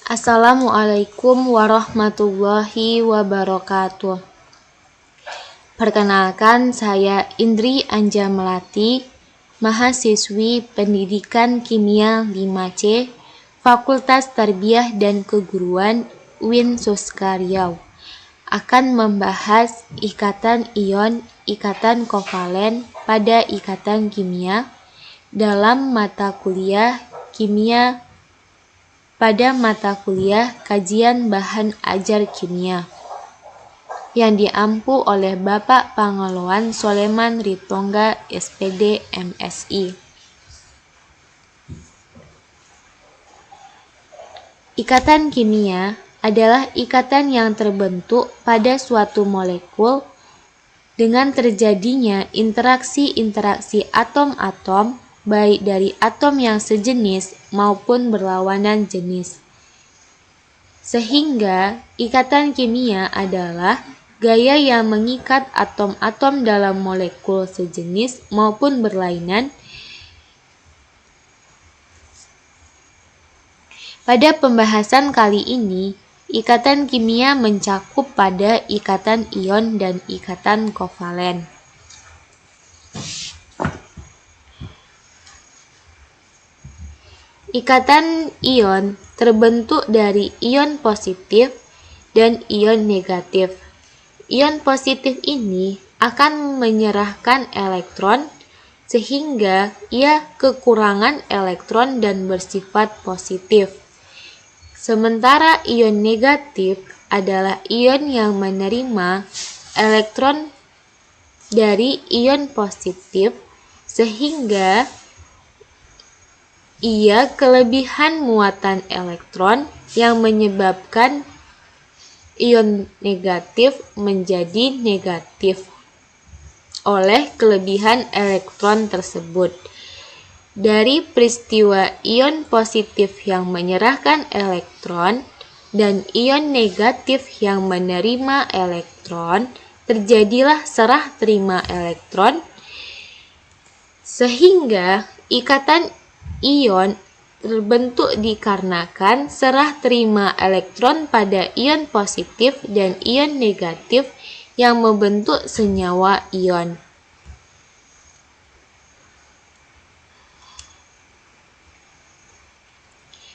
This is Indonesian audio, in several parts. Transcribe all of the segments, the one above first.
Assalamualaikum warahmatullahi wabarakatuh. Perkenalkan, saya Indri Anja Melati, mahasiswi Pendidikan Kimia 5C, Fakultas Tarbiyah dan Keguruan UIN Soska Riau, akan membahas ikatan ion, ikatan kovalen pada ikatan kimia dalam mata kuliah kimia pada mata kuliah kajian bahan ajar kimia yang diampu oleh Bapak Pangeloan Soleman Ritongga, SPD, MSI. Ikatan kimia adalah ikatan yang terbentuk pada suatu molekul dengan terjadinya interaksi-interaksi atom-atom baik dari atom yang sejenis maupun berlawanan jenis. Sehingga ikatan kimia adalah gaya yang mengikat atom-atom dalam molekul sejenis maupun berlainan. Pada pembahasan kali ini, ikatan kimia mencakup pada ikatan ion dan ikatan kovalen. Ikatan ion terbentuk dari ion positif dan ion negatif. Ion positif ini akan menyerahkan elektron sehingga ia kekurangan elektron dan bersifat positif. Sementara ion negatif adalah ion yang menerima elektron dari ion positif sehingga ia kelebihan muatan elektron yang menyebabkan ion negatif menjadi negatif oleh kelebihan elektron tersebut. Dari peristiwa ion positif yang menyerahkan elektron dan ion negatif yang menerima elektron, terjadilah serah terima elektron, sehingga ikatan ion terbentuk dikarenakan serah terima elektron pada ion positif dan ion negatif yang membentuk senyawa ion.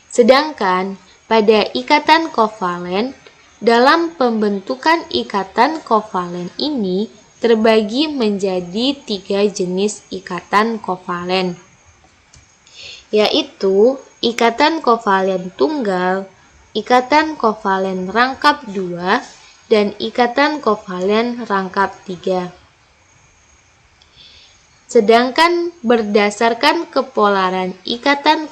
Sedangkan pada ikatan kovalen, dalam pembentukan ikatan kovalen ini terbagi menjadi 3 jenis ikatan kovalen, yaitu ikatan kovalen tunggal, ikatan kovalen rangkap 2, dan ikatan kovalen rangkap 3. Sedangkan berdasarkan kepolaran ikatan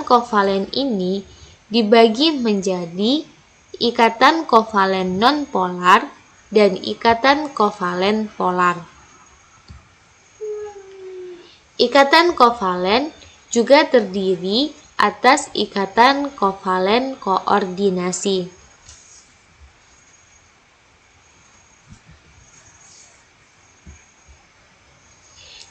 kovalen ini dibagi menjadi ikatan kovalen nonpolar dan ikatan kovalen polar. Ikatan kovalen juga terdiri atas ikatan kovalen koordinasi.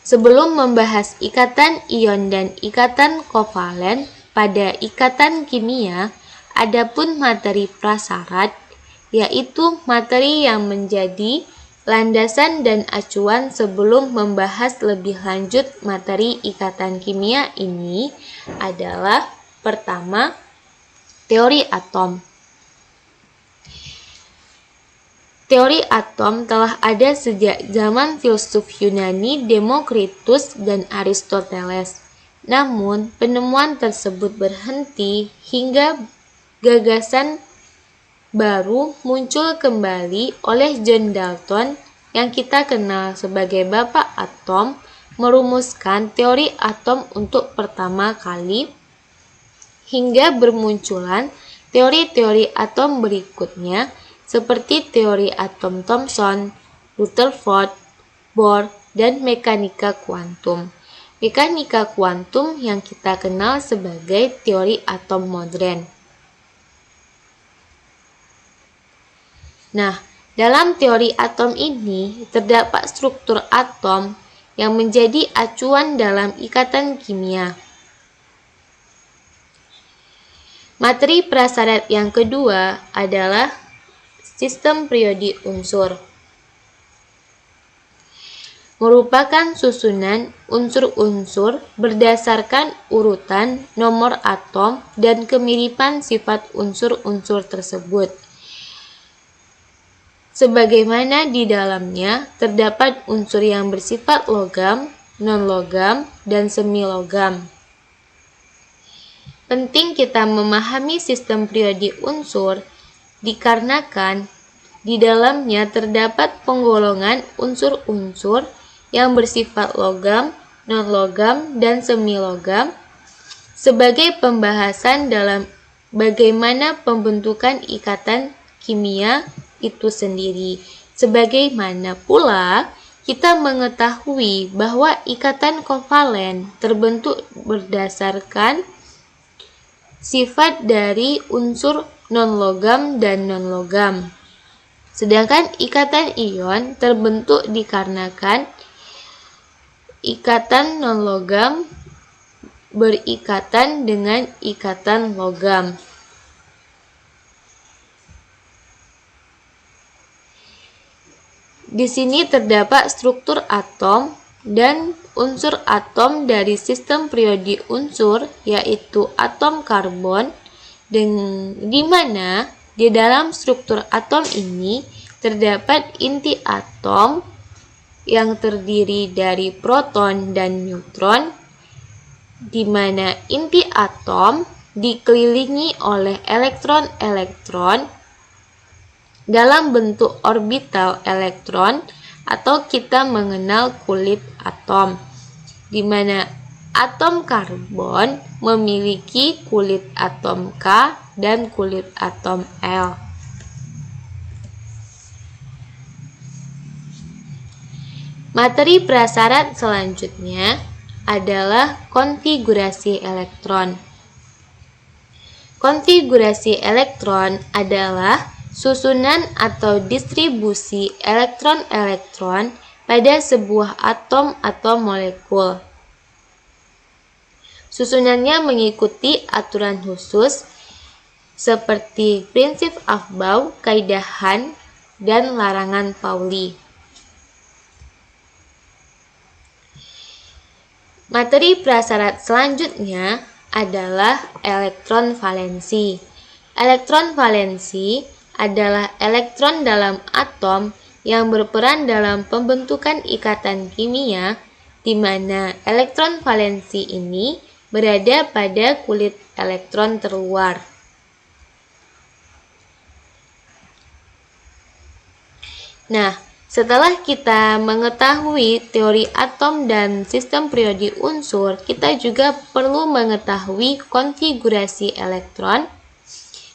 Sebelum membahas ikatan ion dan ikatan kovalen pada ikatan kimia, adapun materi prasyarat, yaitu materi yang menjadi landasan dan acuan sebelum membahas lebih lanjut materi ikatan kimia ini adalah: pertama, teori atom. Teori atom telah ada sejak zaman filsuf Yunani Demokritus dan Aristoteles. Namun, penemuan tersebut berhenti hingga gagasan baru muncul kembali oleh John Dalton yang kita kenal sebagai Bapak Atom, merumuskan teori atom untuk pertama kali, hingga bermunculan teori-teori atom berikutnya seperti teori atom Thomson, Rutherford, Bohr, dan mekanika kuantum. Mekanika kuantum yang kita kenal sebagai teori atom modern. Nah, dalam teori atom ini terdapat struktur atom yang menjadi acuan dalam ikatan kimia. Materi prasyarat yang kedua adalah sistem periodi unsur. Merupakan susunan unsur-unsur berdasarkan urutan nomor atom dan kemiripan sifat unsur-unsur tersebut. Sebagaimana di dalamnya terdapat unsur yang bersifat logam, non-logam, dan semi-logam. Penting kita memahami sistem periodi unsur dikarenakan di dalamnya terdapat penggolongan unsur-unsur yang bersifat logam, non-logam, dan semi-logam sebagai pembahasan dalam bagaimana pembentukan ikatan kimia itu sendiri. Sebagaimana pula kita mengetahui bahwa ikatan kovalen terbentuk berdasarkan sifat dari unsur non-logam dan non-logam. Sedangkan ikatan ion terbentuk dikarenakan ikatan non-logam berikatan dengan ikatan logam. Di sini terdapat struktur atom dan unsur atom dari sistem periodi unsur, yaitu atom karbon, di mana di dalam struktur atom ini terdapat inti atom yang terdiri dari proton dan neutron, di mana inti atom dikelilingi oleh elektron-elektron dalam bentuk orbital elektron, atau kita mengenal kulit atom, di mana atom karbon memiliki kulit atom K dan kulit atom L. Materi prasyarat selanjutnya adalah konfigurasi elektron. Konfigurasi elektron adalah susunan atau distribusi elektron-elektron pada sebuah atom atau molekul. Susunannya mengikuti aturan khusus seperti prinsip Aufbau, kaidah Hahn, dan larangan Pauli. Materi prasyarat selanjutnya adalah elektron valensi. Elektron valensi adalah elektron dalam atom yang berperan dalam pembentukan ikatan kimia, di mana elektron valensi ini berada pada kulit elektron terluar. Nah, setelah kita mengetahui teori atom dan sistem periodi unsur, kita juga perlu mengetahui konfigurasi elektron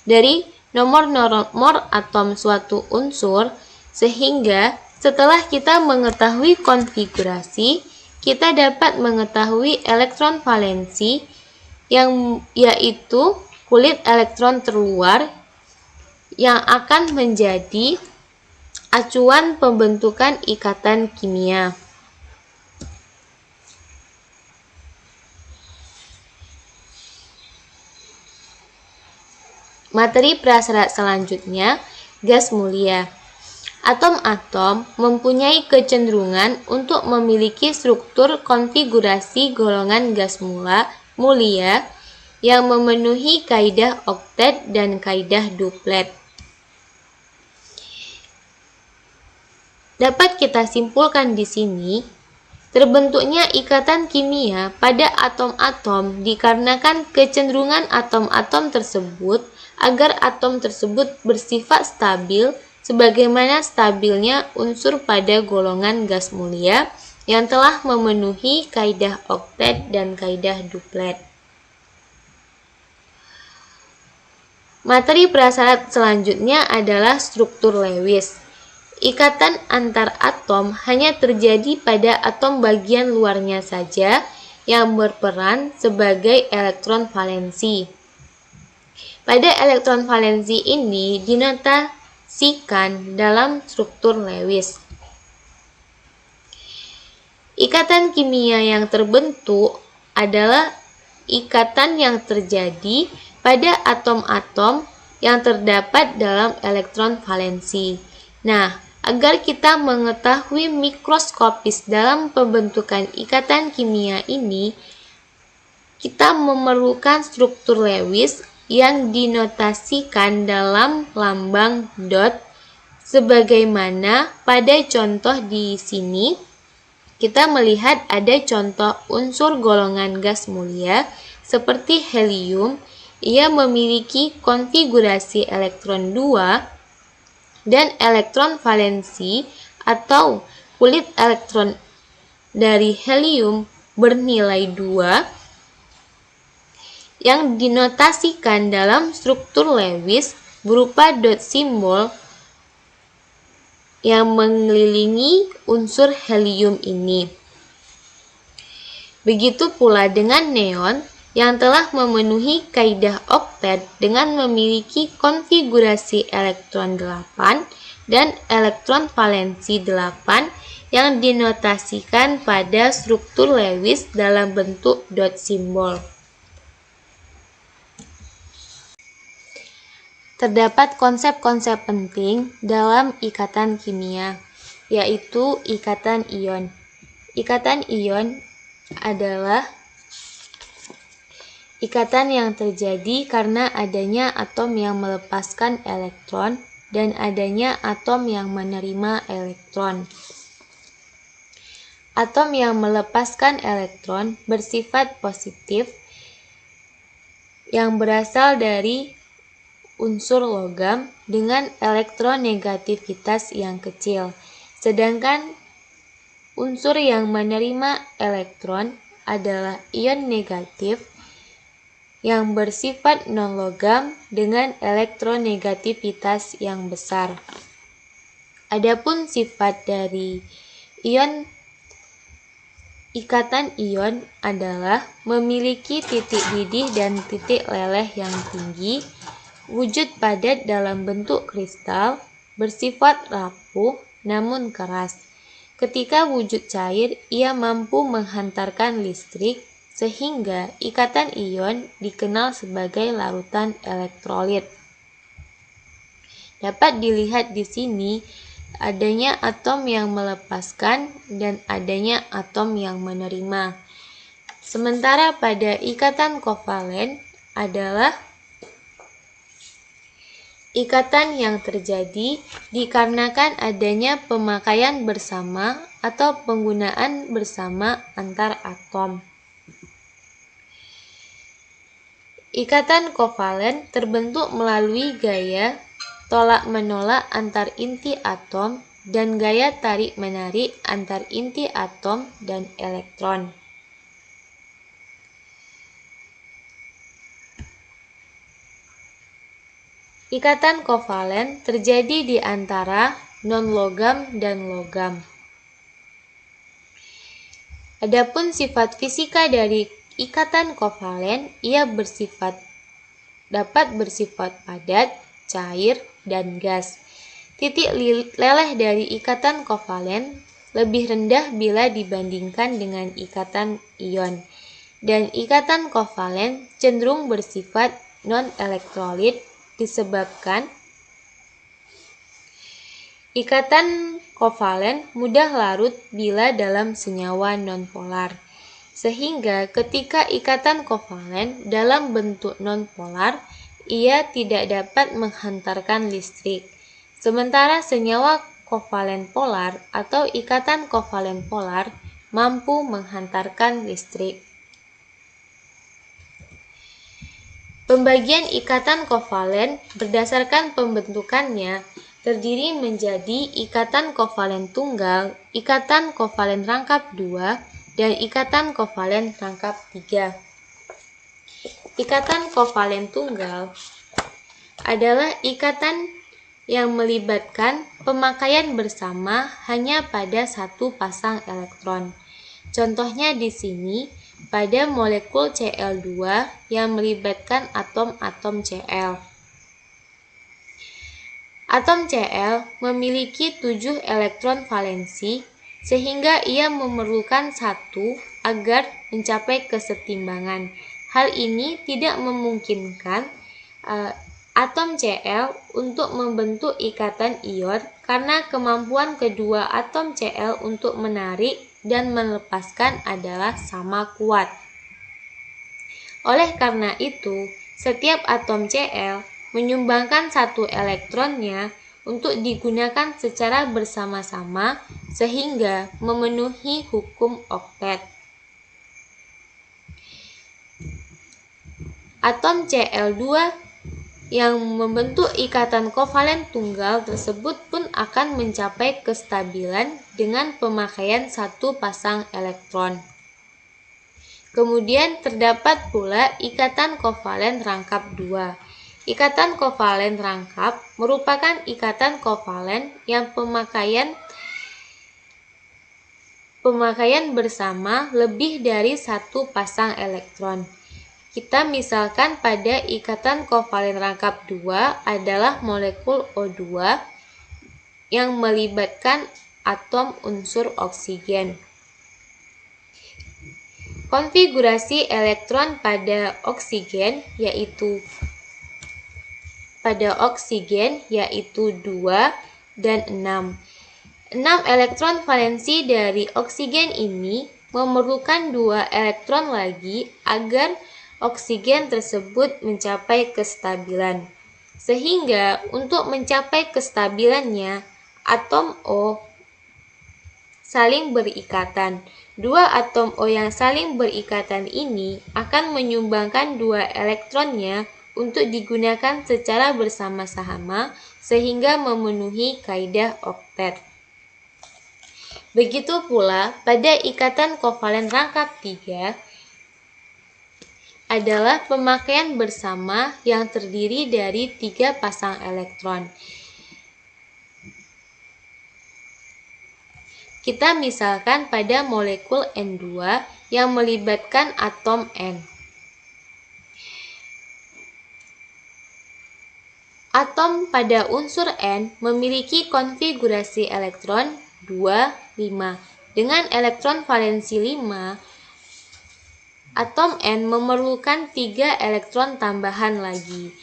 dari nomor-nomor atom suatu unsur, sehingga setelah kita mengetahui konfigurasi, kita dapat mengetahui elektron valensi, yang yaitu kulit elektron terluar yang akan menjadi acuan pembentukan ikatan kimia. Materi prasyarat selanjutnya, gas mulia. Atom-atom mempunyai kecenderungan untuk memiliki struktur konfigurasi golongan gas mulia yang memenuhi kaidah oktet dan kaidah duplet. Dapat kita simpulkan di sini, terbentuknya ikatan kimia pada atom-atom dikarenakan kecenderungan atom-atom tersebut agar atom tersebut bersifat stabil, sebagaimana stabilnya unsur pada golongan gas mulia yang telah memenuhi kaidah oktet dan kaidah duplet. Materi prasyarat selanjutnya adalah struktur Lewis. Ikatan antar atom hanya terjadi pada atom bagian luarnya saja yang berperan sebagai elektron valensi. Pada elektron valensi ini dinotasikan dalam struktur Lewis. Ikatan kimia yang terbentuk adalah ikatan yang terjadi pada atom-atom yang terdapat dalam elektron valensi. Nah, agar kita mengetahui mikroskopis dalam pembentukan ikatan kimia ini, kita memerlukan struktur Lewis yang dinotasikan dalam lambang dot, sebagaimana pada contoh di sini. Kita melihat ada contoh unsur golongan gas mulia seperti helium. Ia memiliki konfigurasi elektron 2 dan elektron valensi atau kulit elektron dari helium bernilai 2 yang dinotasikan dalam struktur Lewis berupa dot simbol yang mengelilingi unsur helium ini. Begitu pula dengan neon yang telah memenuhi kaidah oktet dengan memiliki konfigurasi elektron 8 dan elektron valensi 8 yang dinotasikan pada struktur Lewis dalam bentuk dot simbol. Terdapat konsep-konsep penting dalam ikatan kimia, yaitu ikatan ion. Ikatan ion adalah ikatan yang terjadi karena adanya atom yang melepaskan elektron dan adanya atom yang menerima elektron. Atom yang melepaskan elektron bersifat positif yang berasal dari unsur logam dengan elektronegativitas yang kecil, sedangkan unsur yang menerima elektron adalah ion negatif yang bersifat non-logam dengan elektronegativitas yang besar. Adapun sifat dari ikatan ion adalah memiliki titik didih dan titik leleh yang tinggi, wujud padat dalam bentuk kristal, bersifat rapuh namun keras. Ketika wujud cair, ia mampu menghantarkan listrik, sehingga ikatan ion dikenal sebagai larutan elektrolit. Dapat dilihat di sini adanya atom yang melepaskan dan adanya atom yang menerima. Sementara pada ikatan kovalen adalah ikatan yang terjadi dikarenakan adanya pemakaian bersama atau penggunaan bersama antar atom. Ikatan kovalen terbentuk melalui gaya tolak-menolak antar inti atom dan gaya tarik-menarik antar inti atom dan elektron. Ikatan kovalen terjadi di antara non-logam dan logam. Adapun sifat fisika dari ikatan kovalen, ia dapat bersifat padat, cair, dan gas. Titik leleh dari ikatan kovalen lebih rendah bila dibandingkan dengan ikatan ion, dan ikatan kovalen cenderung bersifat non-elektrolit disebabkan ikatan kovalen mudah larut bila dalam senyawa nonpolar, sehingga ketika ikatan kovalen dalam bentuk nonpolar, ia tidak dapat menghantarkan listrik. Sementara senyawa kovalen polar atau ikatan kovalen polar mampu menghantarkan listrik. Pembagian ikatan kovalen berdasarkan pembentukannya terdiri menjadi ikatan kovalen tunggal, ikatan kovalen rangkap 2, dan ikatan kovalen rangkap 3. Ikatan kovalen tunggal adalah ikatan yang melibatkan pemakaian bersama hanya pada satu pasang elektron. Contohnya di sini pada molekul Cl2 yang melibatkan atom-atom Cl. Atom Cl memiliki 7 elektron valensi, sehingga ia memerlukan 1 agar mencapai kesetimbangan. Hal ini tidak memungkinkan atom Cl untuk membentuk ikatan ion karena kemampuan kedua atom Cl untuk menarik dan melepaskan adalah sama kuat. Oleh karena itu, setiap atom Cl menyumbangkan satu elektronnya untuk digunakan secara bersama-sama sehingga memenuhi hukum oktet. Atom Cl2 yang membentuk ikatan kovalen tunggal tersebut pun akan mencapai kestabilan dengan pemakaian satu pasang elektron. Kemudian terdapat pula ikatan kovalen rangkap 2. Ikatan kovalen rangkap merupakan ikatan kovalen yang pemakaian bersama lebih dari satu pasang elektron. Kita misalkan pada ikatan kovalen rangkap 2 adalah molekul O2 yang melibatkan atom unsur oksigen. Konfigurasi elektron pada oksigen yaitu 2 dan 6. 6 elektron valensi dari oksigen ini memerlukan 2 elektron lagi agar oksigen tersebut mencapai kestabilan. Sehingga untuk mencapai kestabilannya, atom O saling berikatan. 2 atom O yang saling berikatan ini akan menyumbangkan 2 elektronnya untuk digunakan secara bersama-sama sehingga memenuhi kaidah oktet. Begitu pula pada ikatan kovalen rangkap 3 adalah pemakaian bersama yang terdiri dari 3 pasang elektron. Kita misalkan pada molekul N2 yang melibatkan atom N. Atom pada unsur N memiliki konfigurasi elektron 2, 5. Dengan elektron valensi 5, atom N memerlukan 3 elektron tambahan lagi.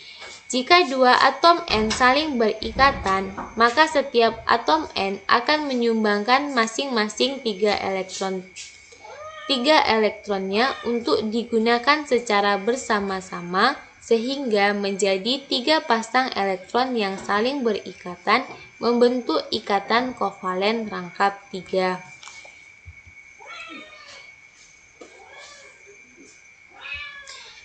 Jika 2 atom N saling berikatan, maka setiap atom N akan menyumbangkan masing-masing 3 elektron. 3 elektronnya untuk digunakan secara bersama-sama sehingga menjadi 3 pasang elektron yang saling berikatan membentuk ikatan kovalen rangkap 3.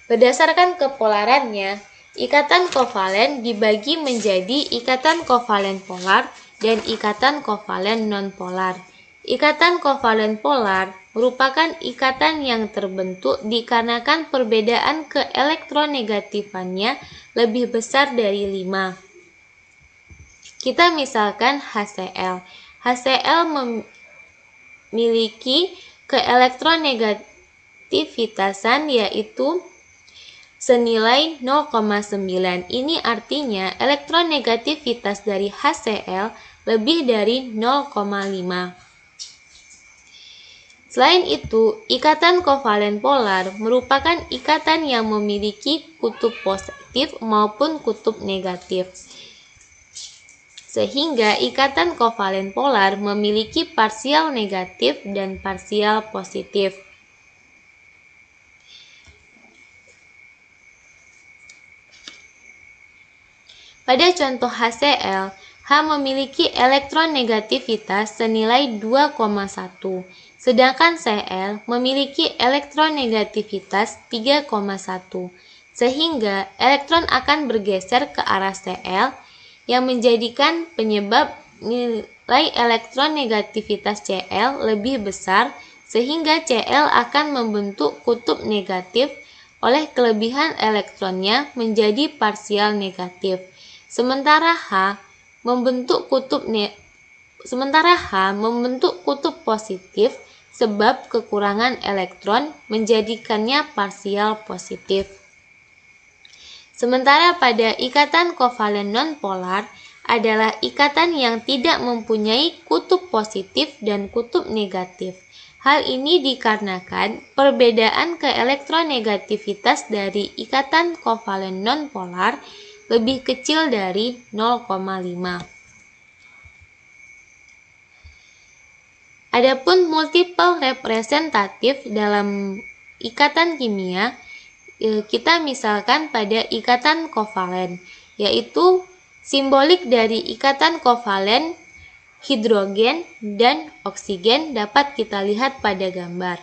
Berdasarkan kepolarannya, ikatan kovalen dibagi menjadi ikatan kovalen polar dan ikatan kovalen nonpolar. Ikatan kovalen polar merupakan ikatan yang terbentuk dikarenakan perbedaan keelektronegatifannya lebih besar dari 5. Kita misalkan HCl. HCl memiliki keelektronegativitas yaitu senilai 0,9. Ini artinya elektronegativitas dari HCl lebih dari 0,5. Selain itu, ikatan kovalen polar merupakan ikatan yang memiliki kutub positif maupun kutub negatif. Sehingga ikatan kovalen polar memiliki parsial negatif dan parsial positif. Pada contoh HCl, H memiliki elektronegativitas senilai 2,1, sedangkan Cl memiliki elektronegativitas 3,1, sehingga elektron akan bergeser ke arah Cl yang menjadikan penyebab nilai elektronegativitas Cl lebih besar, sehingga Cl akan membentuk kutub negatif oleh kelebihan elektronnya menjadi parsial negatif. Sementara H membentuk kutub positif sebab kekurangan elektron menjadikannya parsial positif. Sementara pada ikatan kovalen nonpolar adalah ikatan yang tidak mempunyai kutub positif dan kutub negatif, Hal ini dikarenakan perbedaan keelektronegativitas dari ikatan kovalen nonpolar lebih kecil dari 0,5. Adapun multiple representatif dalam ikatan kimia, kita misalkan pada ikatan kovalen, yaitu simbolik dari ikatan kovalen hidrogen dan oksigen dapat kita lihat pada gambar.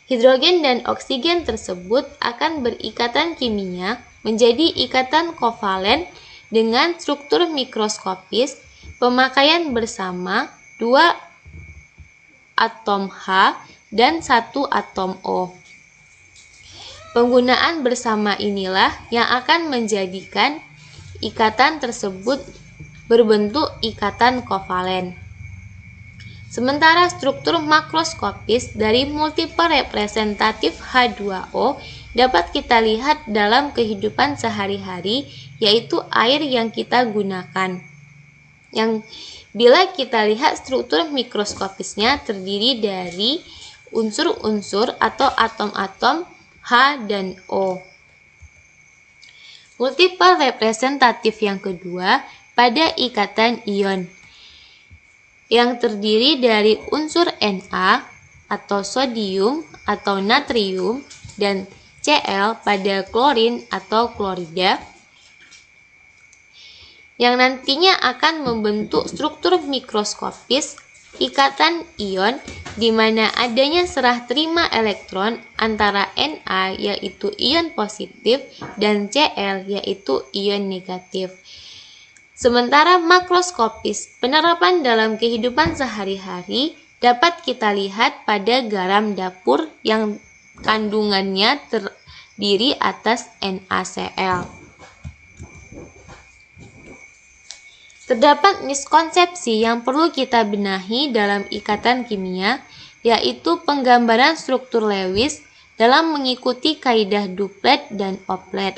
Hidrogen dan oksigen tersebut akan berikatan kimia menjadi ikatan kovalen dengan struktur mikroskopis, pemakaian bersama 2 atom H dan 1 atom O. Penggunaan bersama inilah yang akan menjadikan ikatan tersebut berbentuk ikatan kovalen. Sementara struktur makroskopis dari multiple representatif H2O dapat kita lihat dalam kehidupan sehari-hari, yaitu air yang kita gunakan. Yang bila kita lihat struktur mikroskopisnya terdiri dari unsur-unsur atau atom-atom H dan O. Multiple representatif yang kedua pada ikatan ion, yang terdiri dari unsur Na atau sodium atau natrium dan Cl pada klorin atau klorida, yang nantinya akan membentuk struktur mikroskopis ikatan ion di mana adanya serah terima elektron antara Na yaitu ion positif dan Cl yaitu ion negatif. Sementara makroskopis penerapan dalam kehidupan sehari-hari dapat kita lihat pada garam dapur yang kandungannya terdiri atas NaCl. Terdapat miskonsepsi yang perlu kita benahi dalam ikatan kimia, yaitu penggambaran struktur Lewis dalam mengikuti kaidah duplet dan oktet.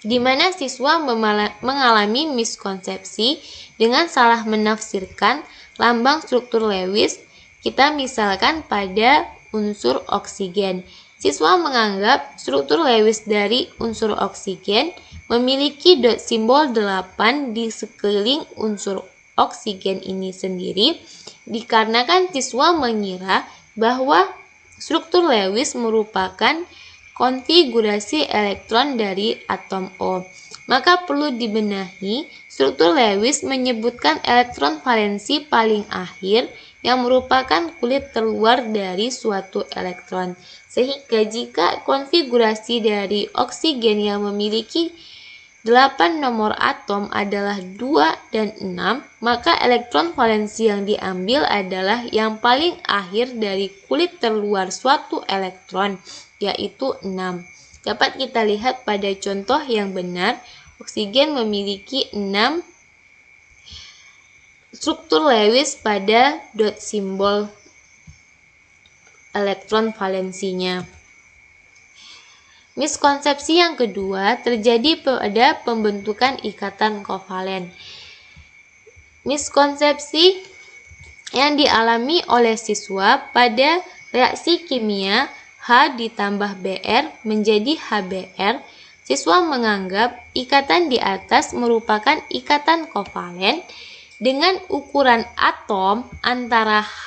Di mana siswa mengalami miskonsepsi dengan salah menafsirkan lambang struktur Lewis. Kita misalkan pada unsur oksigen. Siswa menganggap struktur Lewis dari unsur oksigen memiliki dot simbol 8 di sekeliling unsur oksigen ini sendiri, dikarenakan siswa mengira bahwa struktur Lewis merupakan konfigurasi elektron dari atom O. Maka perlu dibenahi, struktur Lewis menyebutkan elektron valensi paling akhir yang merupakan kulit terluar dari suatu elektron. Sehingga jika konfigurasi dari oksigen yang memiliki 8 nomor atom adalah 2 dan 6, maka elektron valensi yang diambil adalah yang paling akhir dari kulit terluar suatu elektron, yaitu 6. Dapat kita lihat pada contoh yang benar, oksigen memiliki 6 struktur Lewis pada dot simbol elektron valensinya. Miskonsepsi yang kedua terjadi pada pembentukan ikatan kovalen. Miskonsepsi yang dialami oleh siswa pada reaksi kimia H ditambah Br menjadi HBr, siswa menganggap ikatan di atas merupakan ikatan kovalen dengan ukuran atom antara H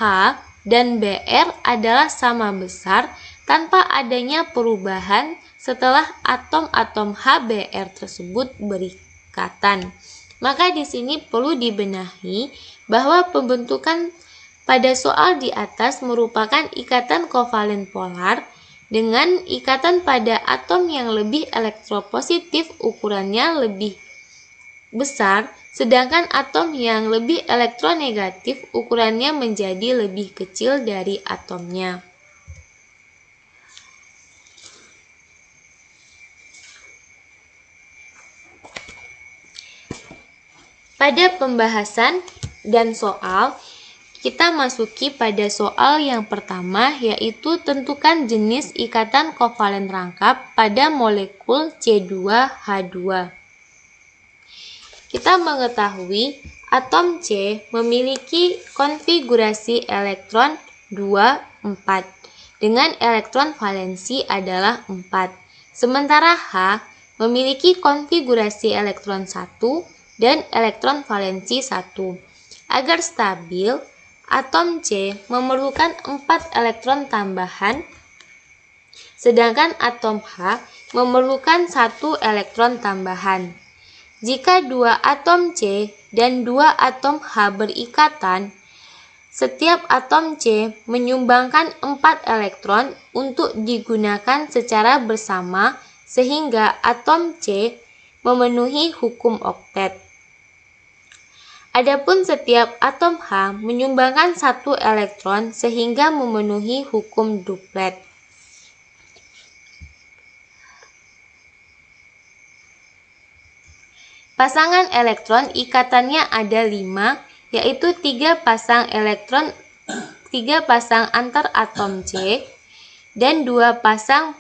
dan Br adalah sama besar tanpa adanya perubahan setelah atom-atom HBr tersebut berikatan. Maka di sini perlu dibenahi bahwa pembentukan pada soal di atas merupakan ikatan kovalen polar dengan ikatan pada atom yang lebih elektropositif ukurannya lebih besar, sedangkan atom yang lebih elektronegatif ukurannya menjadi lebih kecil dari atomnya. Pada pembahasan dan soal, kita masuki pada soal yang pertama, yaitu tentukan jenis ikatan kovalen rangkap pada molekul C2H2. Kita mengetahui atom C memiliki konfigurasi elektron 2, 4 dengan elektron valensi adalah 4. Sementara H memiliki konfigurasi elektron 1 dan elektron valensi 1. Agar stabil, atom C memerlukan 4 elektron tambahan, sedangkan atom H memerlukan 1 elektron tambahan. Jika 2 atom C dan 2 atom H berikatan, setiap atom C menyumbangkan 4 elektron untuk digunakan secara bersama sehingga atom C memenuhi hukum oktet. Adapun setiap atom H menyumbangkan 1 elektron sehingga memenuhi hukum duplet. Pasangan elektron ikatannya ada 5, yaitu 3 pasang antar atom C dan 2 pasang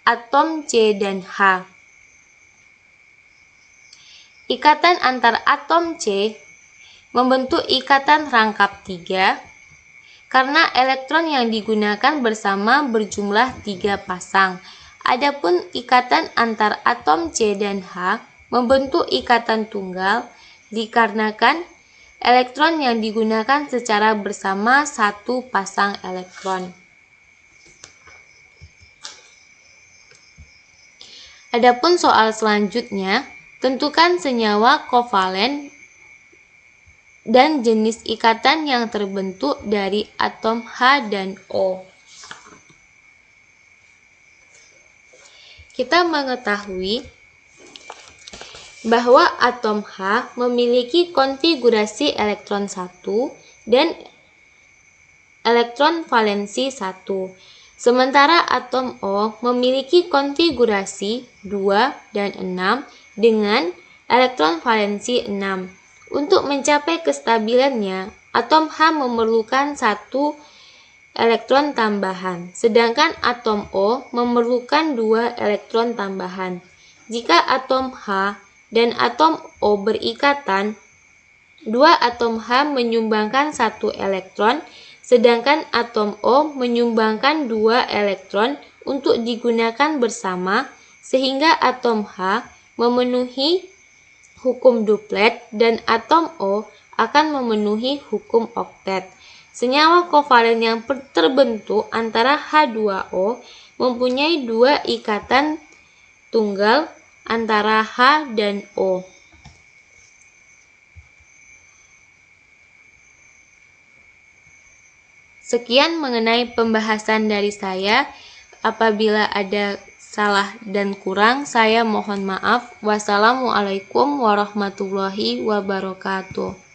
atom C dan H. Ikatan antar atom C membentuk ikatan rangkap 3 karena elektron yang digunakan bersama berjumlah 3 pasang. Adapun ikatan antar atom C dan H membentuk ikatan tunggal dikarenakan elektron yang digunakan secara bersama 1 pasang elektron. Adapun soal selanjutnya, tentukan senyawa kovalen dan jenis ikatan yang terbentuk dari atom H dan O. Kita mengetahui bahwa atom H memiliki konfigurasi elektron 1 dan elektron valensi 1. Sementara atom O memiliki konfigurasi 2 dan 6 dengan elektron valensi 6. Untuk mencapai kestabilannya, atom H memerlukan 1 elektron tambahan, sedangkan atom O memerlukan 2 elektron tambahan. Jika atom H dan atom O berikatan, 2 atom H menyumbangkan 1 elektron, sedangkan atom O menyumbangkan 2 elektron untuk digunakan bersama, sehingga atom H memenuhi hukum duplet dan atom O akan memenuhi hukum oktet. Senyawa kovalen yang terbentuk antara H2O mempunyai 2 ikatan tunggal antara H dan O. Sekian mengenai pembahasan dari saya. Apabila ada salah dan kurang, saya mohon maaf. Wassalamualaikum warahmatullahi wabarakatuh.